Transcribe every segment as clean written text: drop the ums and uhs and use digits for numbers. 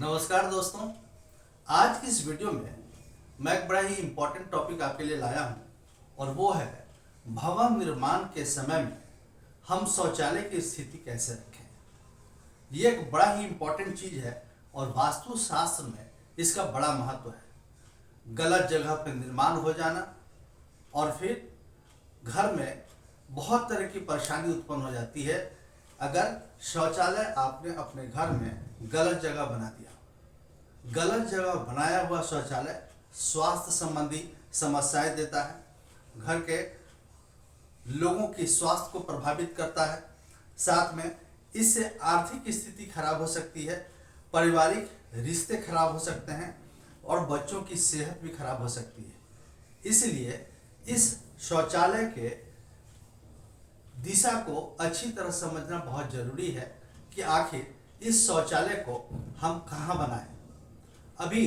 नमस्कार दोस्तों। आज की इस वीडियो में मैं एक बड़ा ही इम्पोर्टेंट टॉपिक आपके लिए लाया हूं और वो है भवन निर्माण के समय में हम शौचालय की स्थिति कैसे रखें। ये एक बड़ा ही इम्पोर्टेंट चीज़ है और वास्तुशास्त्र में इसका बड़ा महत्व है। गलत जगह पर निर्माण हो जाना और फिर घर में बहुत तरह की परेशानी उत्पन्न हो जाती है अगर शौचालय आपने अपने घर में गलत जगह बना दिया। गलत जगह बनाया हुआ शौचालय स्वास्थ्य संबंधी समस्याएं देता है, घर के लोगों की स्वास्थ्य को प्रभावित करता है, साथ में इससे आर्थिक स्थिति खराब हो सकती है, पारिवारिक रिश्ते खराब हो सकते हैं और बच्चों की सेहत भी खराब हो सकती है। इसलिए इस शौचालय के दिशा को अच्छी तरह समझना बहुत जरूरी है कि आखिर इस शौचालय को हम कहाँ बनाएं। अभी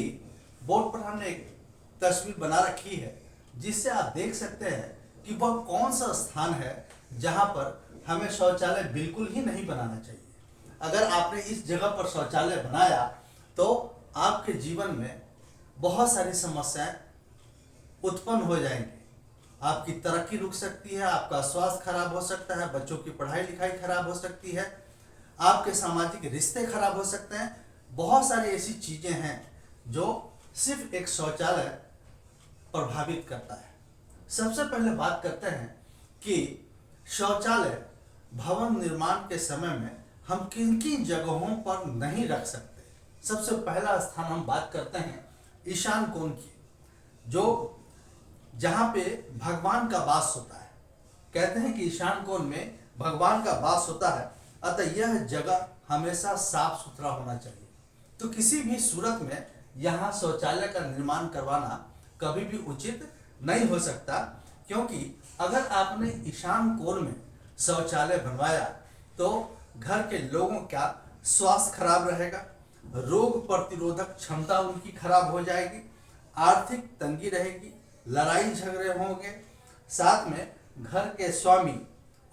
बोर्ड पर हमने एक तस्वीर बना रखी है जिससे आप देख सकते हैं कि वह कौन सा स्थान है जहां पर हमें शौचालय बिल्कुल ही नहीं बनाना चाहिए। अगर आपने इस जगह पर शौचालय बनाया तो आपके जीवन में बहुत सारी समस्याएं उत्पन्न हो जाएंगी। आपकी तरक्की रुक सकती है, आपका स्वास्थ्य खराब हो सकता है, बच्चों की पढ़ाई लिखाई खराब हो सकती है, आपके सामाजिक रिश्ते खराब हो सकते हैं। बहुत सारी ऐसी चीजें हैं जो सिर्फ एक शौचालय प्रभावित करता है। सबसे पहले बात करते हैं कि शौचालय भवन निर्माण के समय में हम किन किन जगहों पर नहीं रख सकते। सबसे पहला स्थान हम बात करते हैं ईशान कोण की, जो जहां पे भगवान का वास होता है। कहते हैं कि ईशान कोण में भगवान का वास होता है, अतः यह जगह हमेशा साफ सुथरा होना चाहिए। तो किसी भी सूरत में यहाँ शौचालय का निर्माण करवाना कभी भी उचित नहीं हो सकता, क्योंकि अगर आपने ईशान कोण में शौचालय बनवाया तो घर के लोगों का स्वास्थ्य खराब रहेगा, रोग प्रतिरोधक क्षमता उनकी खराब हो जाएगी, आर्थिक तंगी रहेगी, लड़ाई झगड़े होंगे, साथ में घर के स्वामी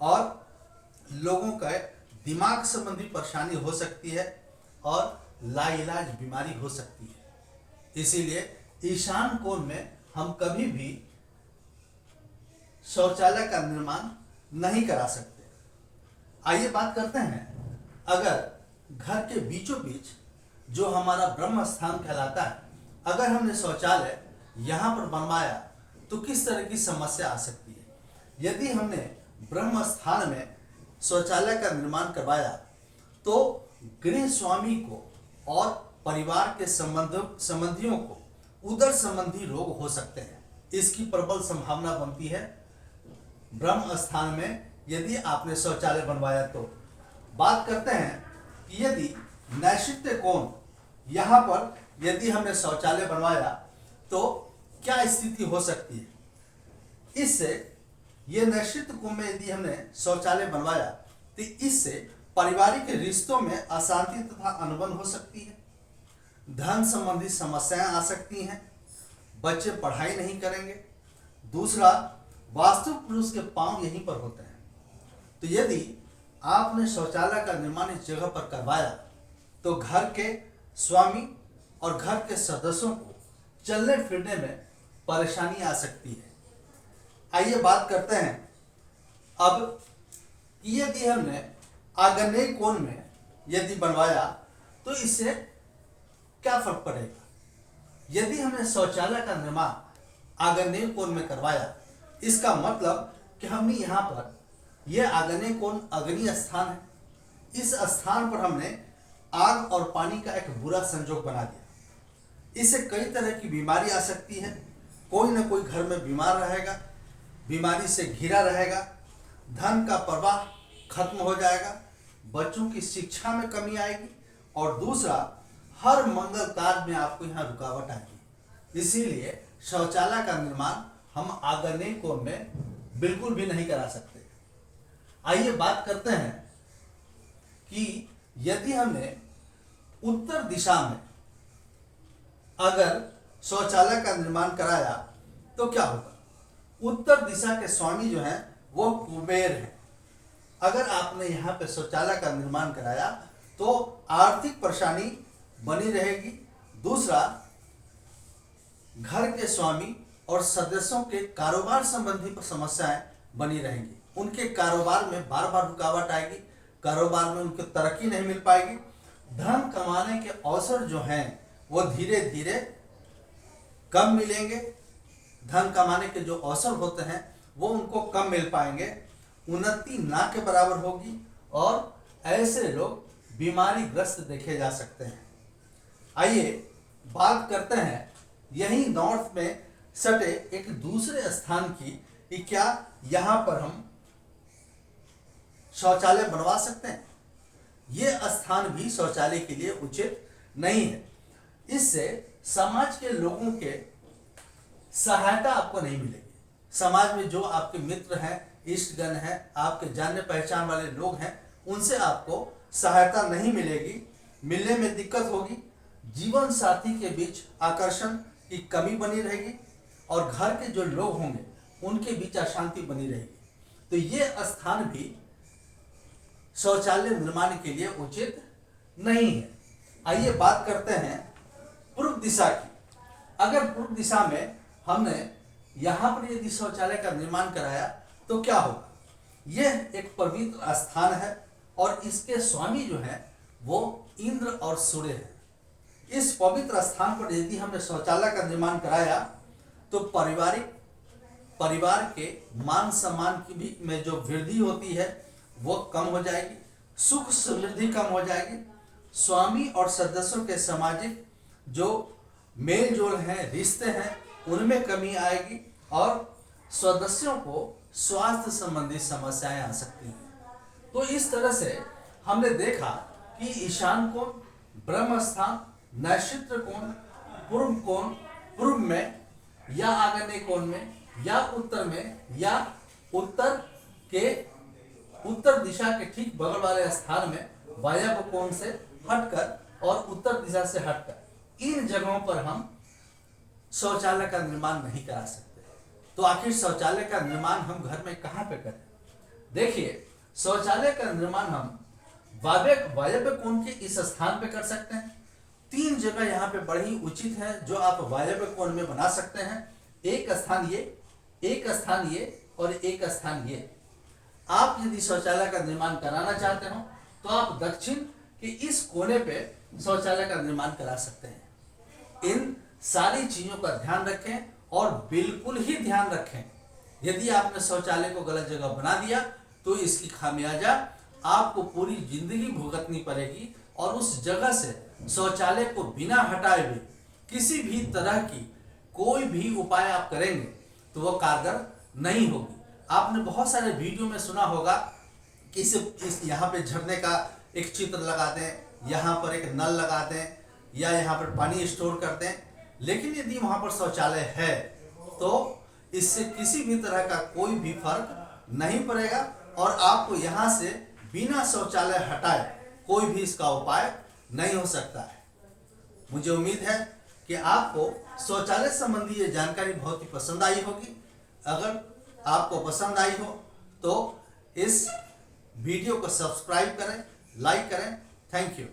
और लोगों का दिमाग संबंधी परेशानी हो सकती है और लाइलाज बीमारी हो सकती है। इसीलिए ईशान कोण में हम कभी भी शौचालय का निर्माण नहीं करा सकते। आइए बात करते हैं, अगर घर के बीचों बीच जो हमारा ब्रह्म स्थान कहलाता है, अगर हमने शौचालय यहाँ पर बनवाया तो किस तरह की समस्या आ सकती है। यदि हमने ब्रह्म स्थान में शौचालय का निर्माण करवाया तो गृह स्वामी को और परिवार के संबंधियों को उदर संबंधी रोग हो सकते हैं। इसकी प्रबल संभावना बनती है ब्रह्म स्थान में यदि आपने शौचालय बनवाया तो। बात करते हैं कि यदि नैऋत्य कोण यहाँ पर यदि हमने शौचालय बनवाया तो क्या स्थिति हो सकती है। इससे ये नैऋत्य कोण में यदि हमने शौचालय बनवाया तो इससे पारिवारिक रिश्तों में अशांति तथा अनबन हो सकती है, धन संबंधी समस्याएं आ सकती हैं, बच्चे पढ़ाई नहीं करेंगे। दूसरा, वास्तु पुरुष के पांव यहीं पर होते हैं, तो यदि आपने शौचालय का निर्माण इस जगह पर करवाया तो घर के स्वामी और घर के सदस्यों को चलने फिरने में परेशानी आ सकती है। आइए बात करते हैं अब यदि हमने आग्नेय कोण में यदि बनवाया तो इससे क्या फर्क पड़ेगा। यदि हमने शौचालय का निर्माण आग्नेय कोण में करवाया, इसका मतलब कि हमने यहाँ पर यह आग्नेय कोण अग्नि स्थान है, इस स्थान पर हमने आग और पानी का एक बुरा संयोग बना दिया। इससे कई तरह की बीमारी आ सकती है, कोई ना कोई घर में बीमार रहेगा, बीमारी से घिरा रहेगा, धन का प्रवाह खत्म हो जाएगा, बच्चों की शिक्षा में कमी आएगी और दूसरा, हर मंगल कार्य में आपको यहाँ रुकावट आएगी। इसीलिए शौचालय का निर्माण हम आग्नेय कोण में बिल्कुल भी नहीं करा सकते। आइए बात करते हैं कि यदि हमने उत्तर दिशा में अगर शौचालय का निर्माण कराया तो क्या होगा। उत्तर दिशा के स्वामी जो हैं वो कुबेर हैं। अगर आपने यहाँ पे शौचालय का निर्माण कराया तो आर्थिक परेशानी बनी रहेगी। दूसरा, घर के स्वामी और सदस्यों के कारोबार संबंधी समस्याएं बनी रहेंगी। उनके कारोबार में बार बार रुकावट आएगी, कारोबार में उनको तरक्की नहीं मिल पाएगी। धन कमाने के अवसर जो हैं वो धीरे धीरे कम मिलेंगे। धन कमाने के जो अवसर होते हैं वो उनको कम मिल पाएंगे। उन्नति ना के बराबर होगी और ऐसे लोग बीमारी ग्रस्त देखे जा सकते हैं। आइए बात करते हैं यही नॉर्थ में सटे एक दूसरे स्थान की कि क्या यहाँ पर हम शौचालय बनवा सकते हैं। ये स्थान भी शौचालय के लिए उचित नहीं है। इससे समाज के लोगों के सहायता आपको नहीं मिलेगी। समाज में जो आपके मित्र हैं, इष्टगण हैं, आपके जानने पहचान वाले लोग हैं, उनसे आपको सहायता नहीं मिलेगी, मिलने में दिक्कत होगी। जीवन साथी के बीच आकर्षण की कमी बनी रहेगी और घर के जो लोग होंगे उनके बीच अशांति बनी रहेगी। तो ये स्थान भी शौचालय निर्माण के लिए उचित नहीं है। आइए बात करते हैं पूर्व दिशा की। अगर पूर्व दिशा में हमने यहाँ पर यदि शौचालय का निर्माण कराया तो क्या होगा। यह एक पवित्र स्थान है और इसके स्वामी जो है वो इंद्र और सूर्य है। इस पवित्र स्थान पर यदि हमने शौचालय का निर्माण कराया तो परिवार के मान सम्मान की भी में जो वृद्धि होती है वो कम हो जाएगी, सुख समृद्धि कम हो जाएगी। स्वामी और सदस्यों के सामाजिक जो मेल जोल हैं, रिश्ते हैं, उनमें कमी आएगी और सदस्यों को स्वास्थ्य संबंधी समस्याएं आ सकती हैं। तो इस तरह से हमने देखा कि ईशान कोण, ब्रह्म स्थान, नैऋत्य कोण, पूर्व में या आग्नेय कोण में या उत्तर में या उत्तर दिशा के ठीक बगल वाले स्थान में वायव्य कोण से हटकर और उत्तर दिशा से हटकर इन जगहों पर हम शौचालय का निर्माण नहीं करा सकते। तो आखिर शौचालय का निर्माण हम घर में कहाँ पे करें। देखिए, शौचालय का निर्माण हम वायव्य कोण के इस स्थान पे कर सकते हैं। 3 जगह यहाँ पे बड़ी उचित है जो आप वायव्य कोण में बना सकते हैं। एक स्थान ये, एक स्थान ये और एक स्थान ये। आप यदि शौचालय का निर्माण कराना चाहते हो तो आप दक्षिण के इस कोने पे शौचालय का निर्माण करा सकते हैं। इन सारी चीजों का ध्यान रखें और बिल्कुल ही ध्यान रखें, यदि आपने शौचालय को गलत जगह बना दिया तो इसकी खामियाजा आपको पूरी जिंदगी भुगतनी पड़ेगी और उस जगह से शौचालय को बिना हटाए हुए किसी भी तरह की कोई भी उपाय आप करेंगे तो वो कारगर नहीं होगी। आपने बहुत सारे वीडियो में सुना होगा कि इस यहाँ पे झरने का एक चित्र लगा दें, यहाँ पर एक नल लगा दें या यहाँ पर पानी स्टोर कर दें, लेकिन यदि वहाँ पर शौचालय है तो इससे किसी भी तरह का कोई भी फर्क नहीं पड़ेगा और आपको यहाँ से बिना शौचालय हटाए कोई भी इसका उपाय नहीं हो सकता है। मुझे उम्मीद है कि आपको शौचालय संबंधी ये जानकारी बहुत ही पसंद आई होगी। अगर आपको पसंद आई हो तो इस वीडियो को सब्सक्राइब करें, लाइक करें। Thank you.